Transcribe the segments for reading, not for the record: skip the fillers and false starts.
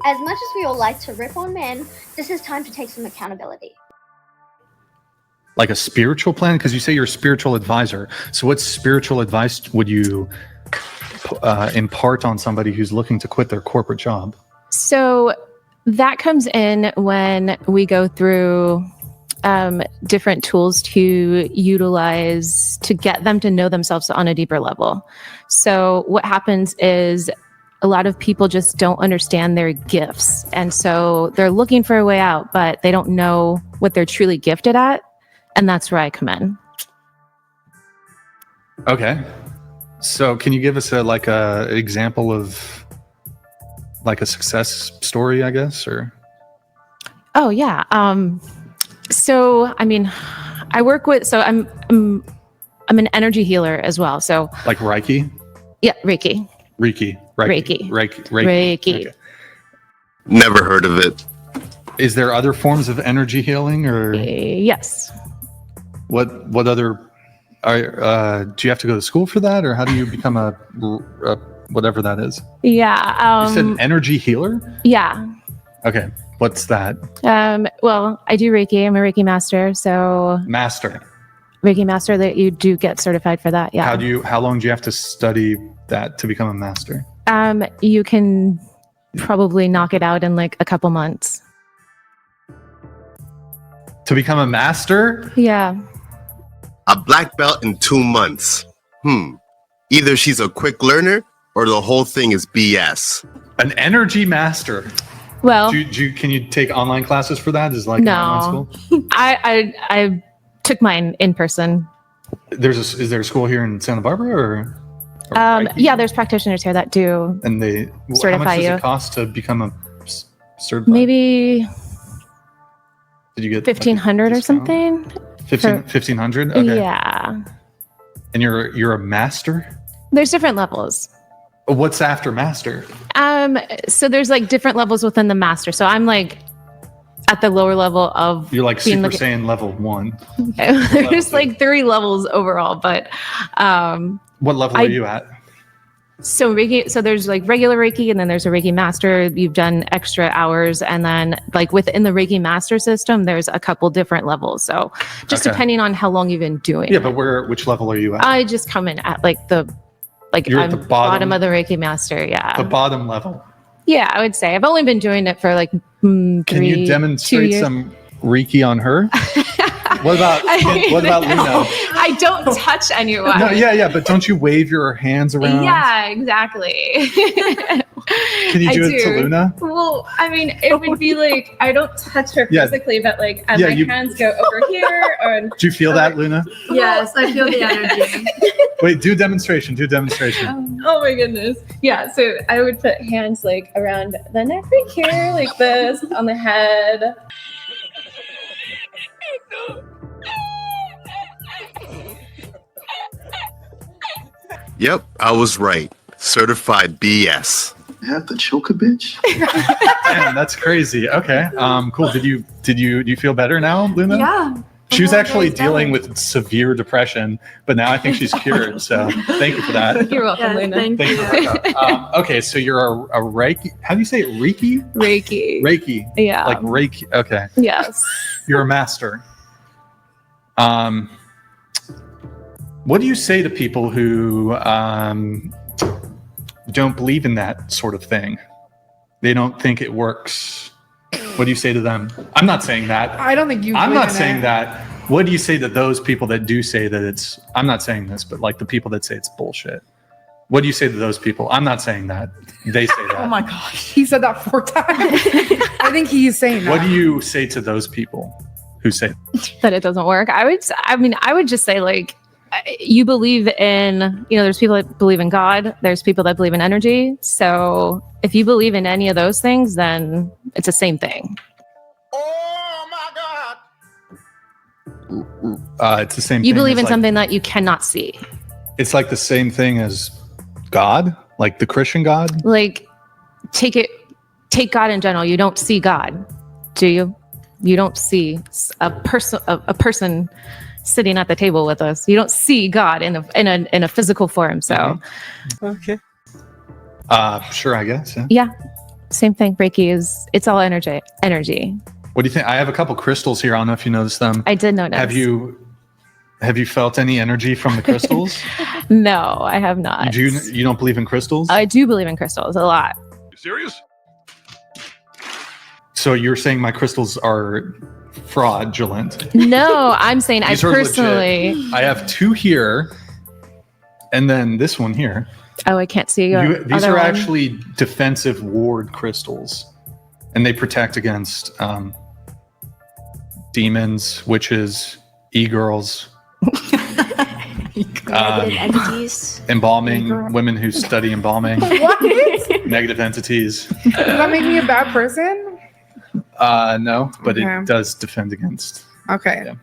As much as we all like to rip on men, this is time to take some accountability. Like a spiritual plan? Because you say you're a spiritual advisor. So what spiritual advice would you impart on somebody who's looking to quit their corporate job? So that comes in when we go through different tools to utilize to get them to know themselves on a deeper level. So what happens is a lot of people just don't understand their gifts. And so they're looking for a way out, but they don't know what they're truly gifted at. And that's where I come in. Okay. So can you give us an example of like a success story, I guess, or? Oh yeah. So, I mean, I work with, so I'm an energy healer as well. So like Reiki? Yeah, Reiki. Reiki. Never heard of it. Is there other forms of energy healing or? Yes. What other, do you have to go to school for that, or how do you become a whatever that is? Yeah. You said energy healer? Yeah. Okay. What's that? Well, I do Reiki. I'm a Reiki master. So Reiki master, that you do get certified for that. Yeah. How long do you have to study that to become a master? You can probably knock it out in like a couple months. To become a master? Yeah. A black belt in 2 months. Either she's a quick learner or the whole thing is BS. An energy master. Well, can you take online classes for that? Is like an online school? I took mine in person. Is there a school here in Santa Barbara or yeah, there's practitioners here that do. And they certify how much does you. it cost to become a certified? Maybe did you get $1,500 or something? 1,500? Okay. Yeah. And you're a master? There's different levels. What's after master? So there's like different levels within the master. So I'm like at the lower level of. You're like Super Saiyan level 1. There's like 3 levels overall, but what level are you at? So Reiki, so there's like regular Reiki, and then there's a Reiki master. You've done extra hours, and then like within the Reiki master system, there's a couple different levels. So just depending on how long you've been doing. Yeah, but which level are you at? I just come in at like You're at the bottom of the Reiki master. Yeah. The bottom level. Yeah, I would say I've only been doing it for like 3. Can you demonstrate some Reiki on her? What about Luna? I don't touch anyone. No, yeah, but don't you wave your hands around? Yeah, exactly. Can you do it to Luna? Well, I mean, it would be like I don't touch her physically, but like my hands go over here. Do you feel that, Luna? Yes, I feel the energy. Wait, do demonstration. Oh my goodness. Yeah, so I would put hands like around the neck right here, like this, on the head. Yep, I was right. Certified BS. You have to choke a bitch? Damn, that's crazy. Okay. Cool. Do you feel better now, Luna? Yeah. She was actually dealing with severe depression, but now I think she's cured. So thank you for that. You're welcome, Luna. Thank you. Okay, so you're a Reiki. How do you say it? Reiki? Reiki. Yeah. Like Reiki. Okay. Yes. You're a master. What do you say to people who don't believe in that sort of thing? They don't think it works. What do you say to them? I'm not saying that. I don't think you. I'm not saying that. What do you say to those people that do say that it's? I'm not saying this, but like the people that say it's bullshit. What do you say to those people? I'm not saying that. They say that. Oh my gosh, he said that 4 times. I think he's saying that. What do you say to those people who say that it doesn't work? I would just say like, you believe in, there's people that believe in God. There's people that believe in energy. So if you believe in any of those things, then it's the same thing. Oh my God. It's the same thing. You believe in something that you cannot see. It's like the same thing as God, like the Christian God. Like take God in general. You don't see God, do you? You don't see a person sitting at the table with us. You don't see God in a physical form. So, okay. Sure, I guess. Yeah. same thing. Reiki it's all energy. What do you think? I have a couple crystals here. I don't know if you noticed them. I did notice. Have you felt any energy from the crystals? No, I have not. You don't believe in crystals? I do believe in crystals a lot. You serious? So you're saying my crystals are fraudulent? No, I'm saying I These are personally. legit. I have 2 here, and then this one here. Oh, I can't see your These other are one. actually defensive ward crystals, and they protect against demons, witches, e-girls, Negative entities. embalming, women who study embalming, What? Does negative entities. that make me a bad person? No, but Okay. it does defend against. Okay.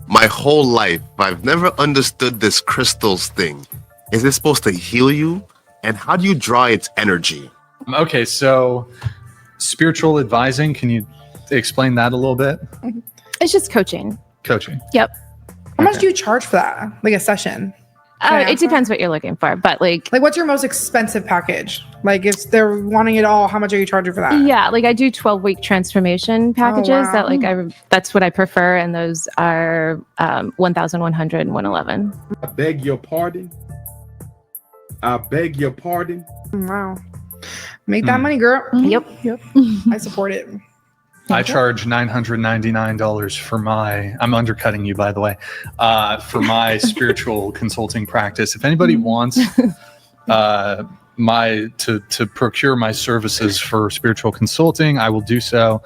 My whole life, I've never understood this crystals thing. Is it supposed to heal you? And how do you draw its energy? Okay, so spiritual advising, can you explain that a little bit? It's just coaching. Coaching. Yep. How much do you charge for that? Like a session? It depends what you're looking for, but like Like, what's your most expensive package? Like, if they're wanting it all, how much are you charging for that? yeah, like I do 12-week transformation packages wow. that like that's what I prefer, and those are 1,100 and 111. I beg your pardon. I beg your pardon. Wow. Make that money, girl. Yep. I support it. I charge $999 for my, I'm undercutting you, by the way, for my spiritual consulting practice. If anybody wants to procure my services for spiritual consulting, I will do so.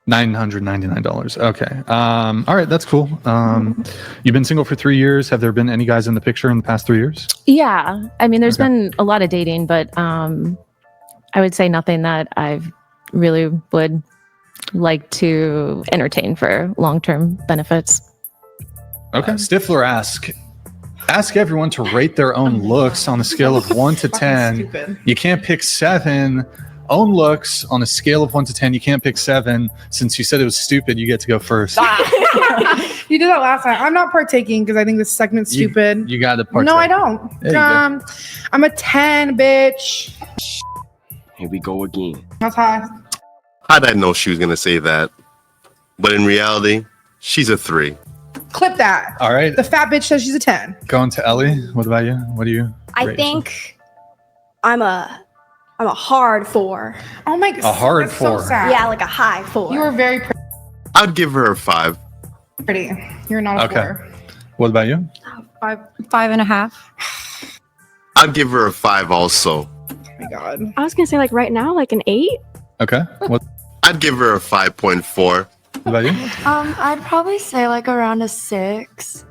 $999. Okay. All right. That's cool. You've been single for 3 years. Have there been any guys in the picture in the past 3 years? Yeah, I mean, there's Okay. been a lot of dating, but I would say nothing that I really would like to entertain for long-term benefits. Okay. Stifler ask everyone to rate their own looks on a scale of 1 to 10. Stupid. You can't pick 7. Own looks on a scale of 1 to 10. You can't pick 7. Since you said it was stupid, you get to go first. You did that last time. I'm not partaking because I think this segment's stupid. You got to partake. No, I don't. There you go. I'm a 10, bitch. Here we go again. That's high. How'd I know she was going to say that? But in reality, she's a 3. Clip that. All right. The fat bitch says she's a 10. Going to Ellie. What about you? What do you? I rate think I'm a hard 4. Oh my god. A hard that's so 4. sad. Yeah, like a high 4. You were very I'd give her a 5. pretty. You're not a Okay. 4. What about you? 5.5. I'd give her a 5 also. Oh my god. I was gonna say like right now, like an 8. Okay. What I'd give her a 5.4. about you? I'd probably say like around a 6.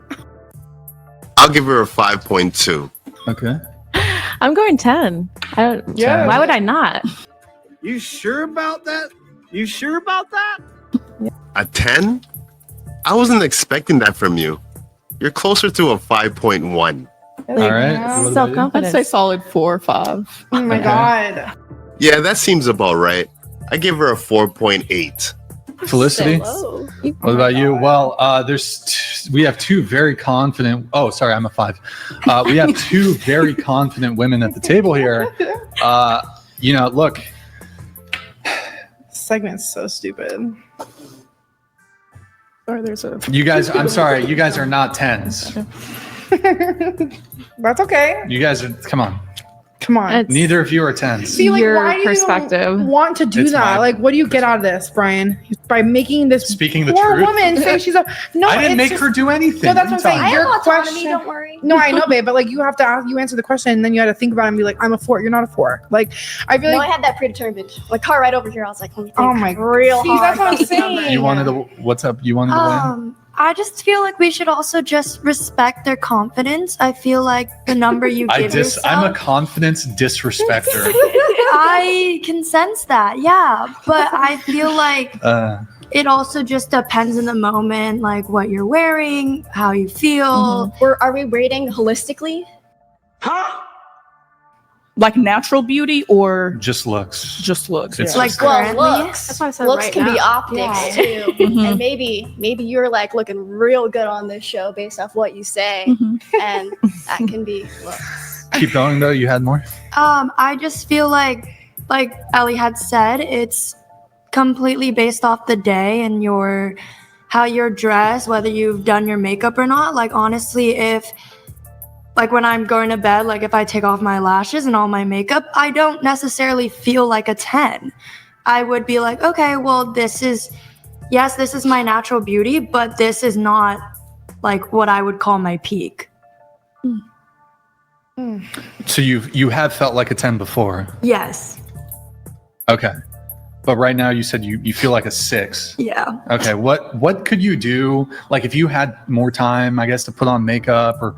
I'll give her a 5.2. Okay. I'm going 10. I don't. Yeah. Why would I not? You sure about that? You sure about that? A 10? I wasn't expecting that from you. You're closer to a 5.1. All right. Yeah. What about you? Self-confidence. solid 4 or 5. Oh my Okay. god. Yeah, that seems about right. I give her a 4.8. Felicity. Whoa. What about you? Well, we have 2 very confident. Oh, sorry, I'm a 5. We have 2 very confident women at the table here. Look, Segment's so stupid. Or there's a you guys. I'm sorry, you guys are not 10s. That's okay. You guys are. Come on. Come on. It's Neither of you are 10s. See, like, your why do perspective. you want to do It's that? my- Like, what do you get out of this, Brian? By making this Speaking the poor truth. woman say she's a no. I didn't it's make just- her do anything. No, that's what I'm saying. I have Your autonomy, question. don't worry. No, I know, babe, but like you have to ask, you answer the question, and then you had to think about it and be like, "I'm a 4." You're not a 4. Like, I feel No, I like. had that predetermined. My car right over here. I was like, let me think Oh my- real See, hard. that's what I'm about this number. saying. You wanted to. What's up? You wanted to win. I just feel like we should also just respect their confidence. I feel like the number you give yourself. I'm a confidence disrespecter. I can sense that, yeah. But I feel like it also just depends in the moment, like what you're wearing, how you feel. Are we rating holistically? like natural beauty or Just looks. just looks. It's Like just- Well, currently? looks. That's what I said Looks right can be now. optics Yeah. too, Mhm. and maybe you're like looking real good on this show based off what you say, Mhm. and that can be looks. Keep going though. You had more. I just feel like Ellie had said, it's completely based off the day and how you're dressed, whether you've done your makeup or not. Like, honestly, if like when I'm going to bed, like if I take off my lashes and all my makeup, I don't necessarily feel like a 10. I would be like, okay, well, this is my natural beauty, but this is not like what I would call my peak. So you have felt like a 10 before. Yes. Okay. But right now you said you feel like a 6. Yeah. Okay. What could you do? Like if you had more time, I guess, to put on makeup, or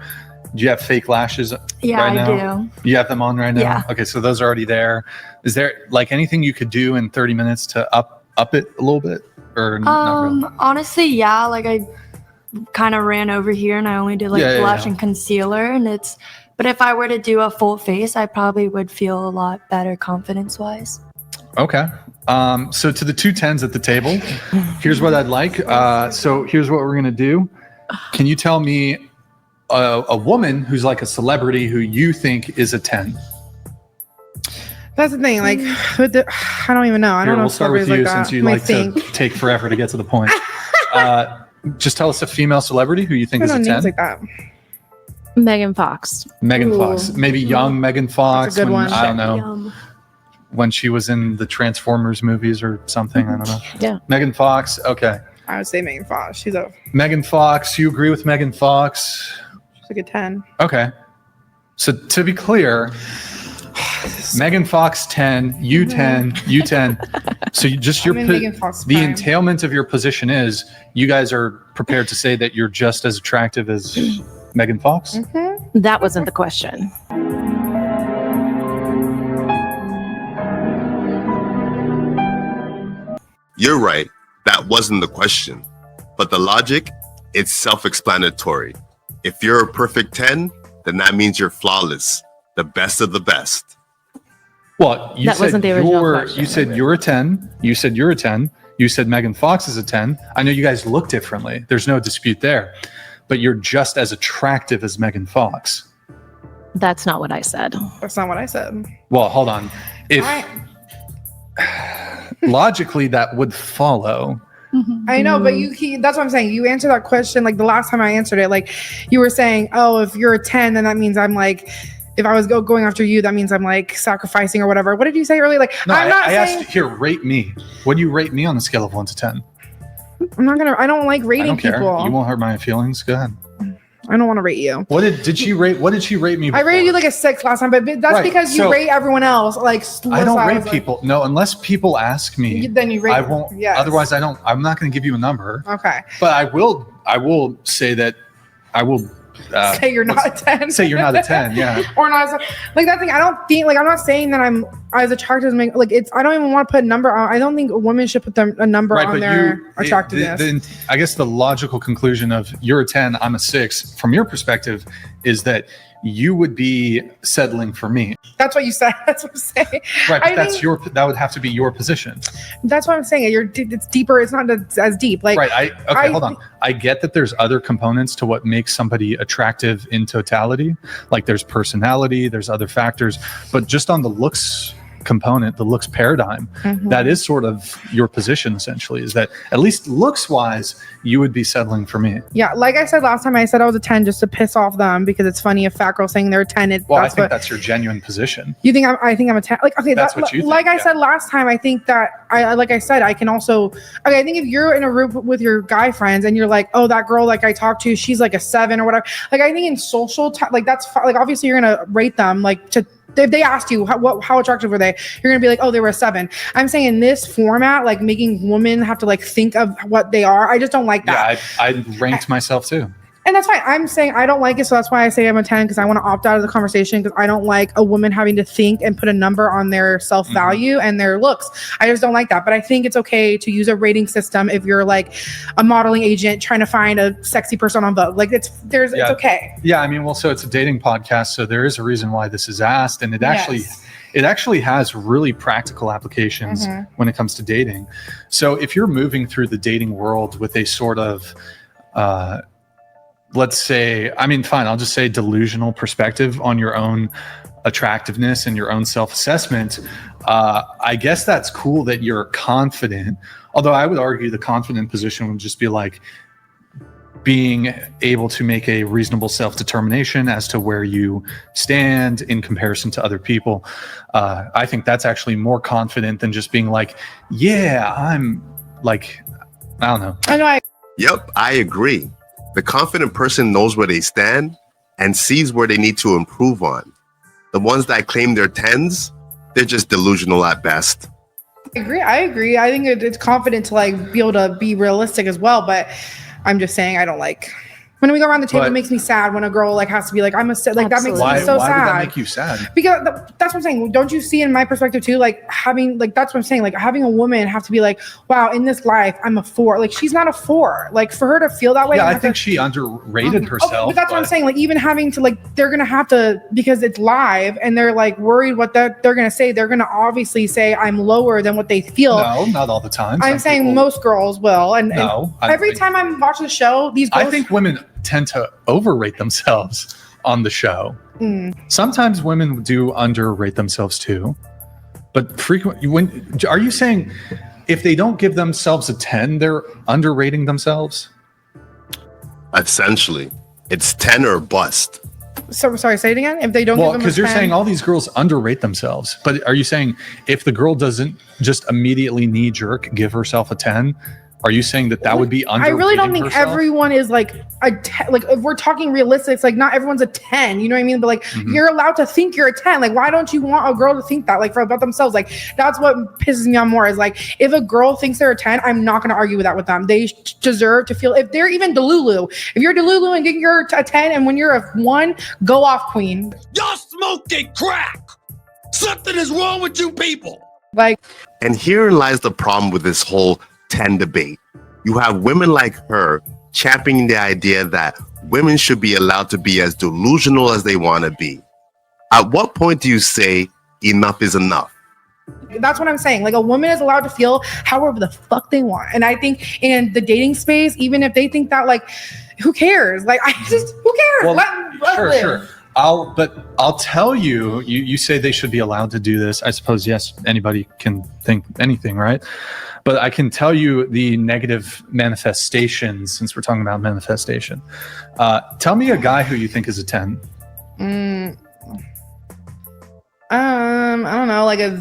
do you have fake lashes Yeah, right now? I do. You have them on right now? Yeah. Okay. So those are already there. Is there like anything you could do in 30 minutes to up it a little bit, or not really? Honestly, yeah, like I kind of ran over here and I only did like blush and concealer, but if I were to do a full face, I probably would feel a lot better confidence wise. Okay. So to the 2 10s at the table, here's what I'd like. So here's what we're going to do. Can you tell me a woman who's like a celebrity who you think is a 10? That's the thing. Like, I don't even know. I don't know. We'll start with you since you like to take forever to get to the point. Just tell us a female celebrity who you think is a 10. Like that. Megan Fox. Megan Fox. Maybe young Megan Fox. That's a good one. I don't know. When she was in the Transformers movies or something. I don't know. Yeah. Megan Fox. Okay. I would say Megan Fox. She's Megan Fox. You agree with Megan Fox? She's like a 10. Okay. So to be clear, Megan Fox 10, you 10, you 10. So you just the entailment of your position is you guys are prepared to say that you're just as attractive as Megan Fox? Mm-hmm. That wasn't the question. You're right. That wasn't the question. But the logic, it's self-explanatory. If you're a perfect 10, then that means you're flawless, the best of the best. Well, that wasn't the original question. You said you're a 10. You said you're a 10. You said Megan Fox is a 10. I know you guys look differently. There's no dispute there. But you're just as attractive as Megan Fox. That's not what I said. That's not what I said. Well, hold on. Logically, that would follow. I know, but that's what I'm saying. You answered that question like the last time I answered it. Like you were saying, oh, if you're a 10, then that means I'm like, if I was going after you, that means I'm like sacrificing or whatever. What did you say earlier? Like, no, I'm not saying. Asked, here, rate me. What do you rate me on a scale of 1 to 10? I don't like rating people. You won't hurt my feelings. Go ahead. I don't want to rate you. What did she rate me before? I rated you like a 6 last time, but that's because you rate everyone else. Like I don't rate people. No, unless people ask me. Then you rate. I won't. Yes. Otherwise, I don't. I'm not going to give you a number. Okay. But I will say that I will. Say you're not a 10. Say you're not a 10. Yeah. Or not like that thing. I don't think like I'm not saying that I'm as attractive as like it's. I don't even want to put a number on. I don't think a woman should put a number on their attractiveness. I guess the logical conclusion of you're a 10, I'm a 6, from your perspective, is that you would be settling for me. That's what you said. That's what I'm saying. Right, but that would have to be your position. That's what I'm saying. It's deeper. It's not as deep. Like right. Hold on. I get that there's other components to what makes somebody attractive in totality. Like there's personality, there's other factors, but just on the looks component, the looks paradigm, that is sort of your position essentially, is that at least looks wise, you would be settling for me. Yeah, like I said last time, I said I was a 10 just to piss off them because it's funny a fat girl saying they're a 10. I think that's your genuine position. You think I think I'm a 10? Like, okay, that's what you think. Like I said last time, I think that like I said, I can also, okay, I think if you're in a room with your guy friends and you're like, oh, that girl like I talked to, she's like a 7 or whatever. Like I think in social, like that's like obviously you're gonna rate them like to. If they asked you how attractive were they, you're gonna be like, oh, they were a 7. I'm saying in this format, like making women have to like think of what they are. I just don't like that. Yeah, I ranked myself too. And that's fine. I'm saying I don't like it, so that's why I say I'm a 10 because I want to opt out of the conversation because I don't like a woman having to think and put a number on their self-value and their looks. I just don't like that. But I think it's okay to use a rating system if you're like a modeling agent trying to find a sexy person on Vogue. Like it's okay. Yeah, I mean, well, so it's a dating podcast, so there is a reason why this is asked, and it actually has really practical applications when it comes to dating. So if you're moving through the dating world with a sort of let's say, I mean, fine, I'll just say delusional perspective on your own attractiveness and your own self-assessment, I guess that's cool that you're confident. Although I would argue the confident position would just be like being able to make a reasonable self-determination as to where you stand in comparison to other people. I think that's actually more confident than just being like, yeah, I'm like, I don't know. I know. Yep, I agree. The confident person knows where they stand and sees where they need to improve on. The ones that claim they're 10s, they're just delusional at best. I agree. I think it's confident to like be able to be realistic as well. But I'm just saying I don't like when we go around the table. It makes me sad when a girl like has to be like I'm a like that makes me so sad. Why would that make you sad? Because that's what I'm saying. Don't you see in my perspective too? Like having like that's what I'm saying. Like having a woman have to be like, wow, in this life I'm a 4. Like she's not a 4. Like for her to feel that way. Yeah, I think she underrated herself. Okay, but that's what I'm saying. Like even having to like they're gonna have to because it's live and they're like worried what they're gonna say. They're gonna obviously say I'm lower than what they feel. No, not all the time. I'm saying most girls will. And every time I'm watching the show, these girls. I think women tend to overrate themselves on the show. Sometimes women do underrate themselves too, but frequently are you saying if they don't give themselves a 10 they're underrating themselves? Essentially, it's 10 or bust. So sorry, say it again. If they don't give them because you're 10, saying all these girls underrate themselves, but are you saying if the girl doesn't just immediately knee jerk give herself a 10, are you saying that would be underrating? I really don't think herself? Everyone is like a 10. Like if we're talking realistic, it's like not everyone's a 10. You know what I mean? But like you're allowed to think you're a 10. Like why don't you want a girl to think that like about themselves? Like that's what pisses me off more is like if a girl thinks they're a 10, I'm not going to argue with that with them. They deserve to feel if they're even Delulu. If you're Delulu and you're a 10, and when you're a 1, go off, queen. Y'all smoking crack. Something is wrong with you people. Like, and herein lies the problem with this whole 10 debate. You have women like her championing the idea that women should be allowed to be as delusional as they want to be. At what point do you say enough is enough? That's what I'm saying. Like a woman is allowed to feel however the fuck they want. And I think in the dating space, even if they think that like, who cares? Like, who cares? Well, sure. I'll tell you, you say they should be allowed to do this. I suppose, yes, anybody can think anything, right? But I can tell you the negative manifestations, since we're talking about manifestation. Tell me a guy who you think is a 10. I don't know, like a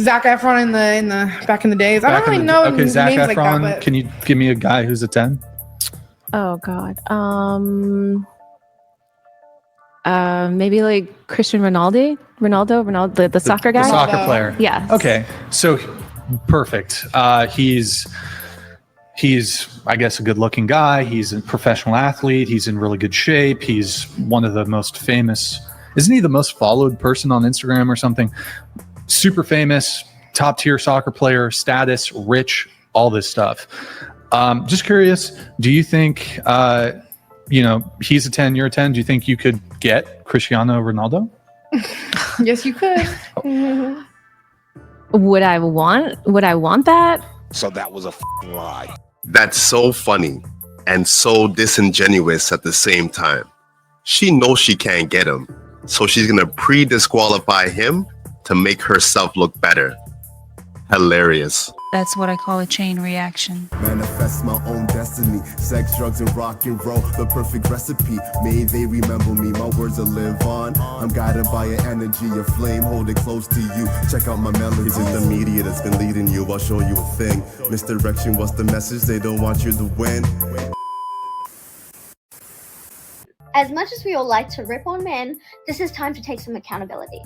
Zac Efron in the back in the days. I don't really know names Zac Efron, like that. But can you give me a guy who's a 10? Oh God. Maybe like Cristiano Ronaldo, the soccer guy. The soccer player. Yeah. Okay. So perfect. He's I guess a good-looking guy. He's a professional athlete. He's in really good shape. He's one of the most famous. Isn't he the most followed person on Instagram or something? Super famous, top-tier soccer player, status, rich, all this stuff. Just curious, do you think he's a 10, you're a 10? Do you think you could get Cristiano Ronaldo? Yes, you could. Would I want that? So that was a lie. That's so funny and so disingenuous at the same time. She knows she can't get him, so she's gonna pre-disqualify him to make herself look better. Hilarious. That's what I call a chain reaction. Manifest my own destiny. Sex, drugs, and rock and roll. The perfect recipe. May they remember me. My words will live on. I'm guided by an energy, a flame. Hold it close to you. Check out my melodies. It's the media that's been leading you. I'll show you a thing. Misdirection, what's the message? They don't want you to win. As much as we all like to rip on men, this is time to take some accountability.